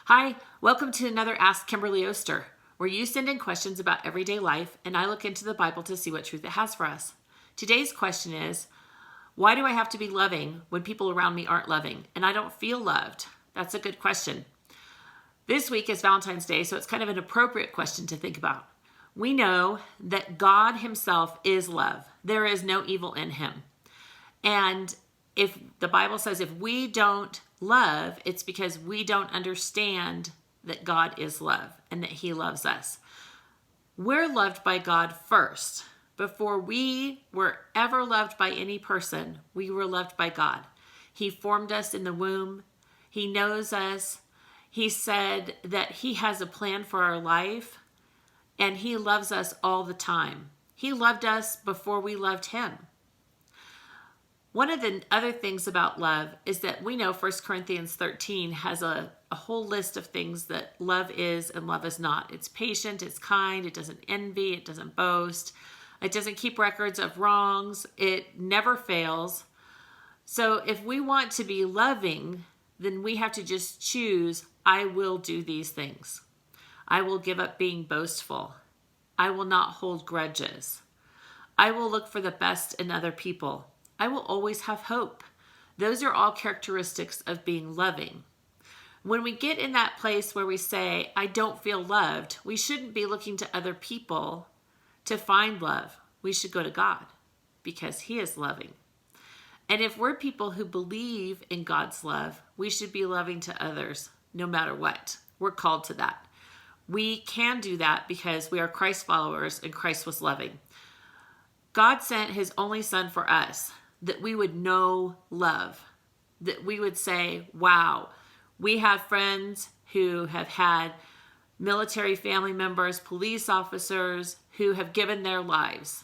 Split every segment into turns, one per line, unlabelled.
Hi, welcome to another Ask Kimberly Oaster, where you send in questions about everyday life and I look into the Bible to see what truth it has for us. Today's question is, why do I have to be loving when people around me aren't loving and I don't feel loved? That's a good question. This week is Valentine's Day, so it's kind of an appropriate question to think about. We know that God himself is love. There is no evil in him. And if the Bible says if we don't love, it's because we don't understand that God is love and that he loves us. We're loved by God first. Before we were ever loved by any person, we were loved by God. He formed us in the womb. He knows us. He said that he has a plan for our life, and he loves us all the time. He loved us before we loved him. One of the other things about love is that we know 1 Corinthians 13 has a whole list of things that love is and love is not. It's patient, it's kind, it doesn't envy, it doesn't boast, it doesn't keep records of wrongs, it never fails. So if we want to be loving, then we have to just choose, I will do these things. I will give up being boastful. I will not hold grudges. I will look for the best in other people. I will always have hope. Those are all characteristics of being loving. When we get in that place where we say, I don't feel loved, we shouldn't be looking to other people to find love. We should go to God because he is loving. And if we're people who believe in God's love, we should be loving to others no matter what. We're called to that. We can do that because we are Christ followers and Christ was loving. God sent his only son for us, that we would know love, that we would say, wow, we have friends who have had military family members, police officers who have given their lives.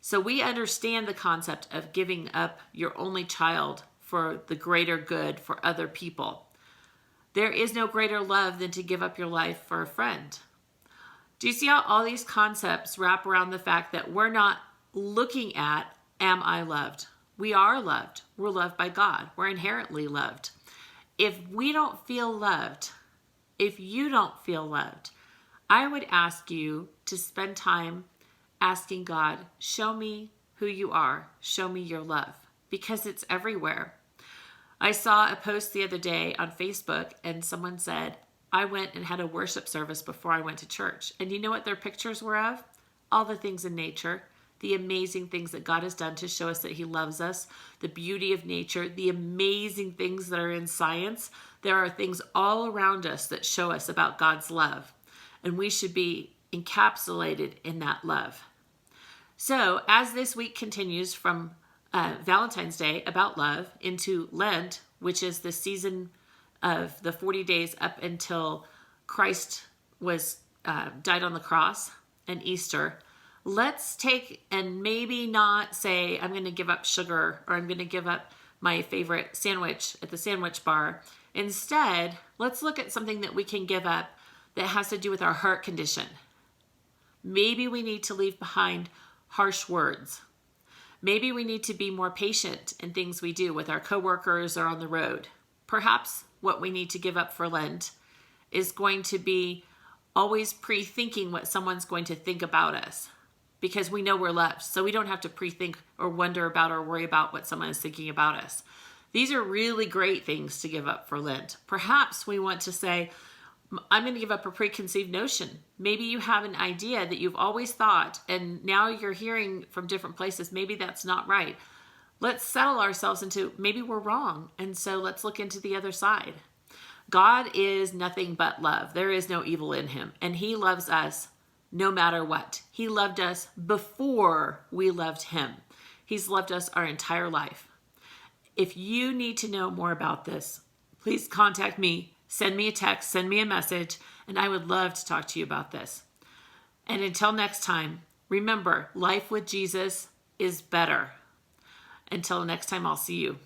So we understand the concept of giving up your only child for the greater good for other people. There is no greater love than to give up your life for a friend. Do you see how all these concepts wrap around the fact that we're not looking at, am I loved? We are loved. We're loved by God. We're inherently loved. If we don't feel loved, if you don't feel loved, I would ask you to spend time asking God, show me who you are. Show me your love, because it's everywhere. I saw a post the other day on Facebook and someone said, I went and had a worship service before I went to church. And you know what their pictures were of? All the things in nature, the amazing things that God has done to show us that he loves us, the beauty of nature, the amazing things that are in science. There are things all around us that show us about God's love, and we should be encapsulated in that love. So as this week continues from Valentine's Day about love into Lent, which is the season of the 40 days up until Christ was died on the cross, and Easter, let's take and maybe not say, I'm going to give up sugar or I'm going to give up my favorite sandwich at the sandwich bar. Instead, let's look at something that we can give up that has to do with our heart condition. Maybe we need to leave behind harsh words. Maybe we need to be more patient in things we do with our coworkers or on the road. Perhaps what we need to give up for Lent is going to be always pre-thinking what someone's going to think about us, because we know we're loved. So we don't have to pre-think or wonder about or worry about what someone is thinking about us. These are really great things to give up for Lent. Perhaps we want to say, I'm going to give up a preconceived notion. Maybe you have an idea that you've always thought, and now you're hearing from different places, maybe that's not right. Let's settle ourselves into maybe we're wrong. And so let's look into the other side. God is nothing but love. There is no evil in him. And he loves us no matter what. He loved us before we loved him. He's loved us our entire life. If you need to know more about this, please contact me. Send me a text, send me a message, and I would love to talk to you about this. And until next time, remember, life with Jesus is better. Until next time, I'll see you.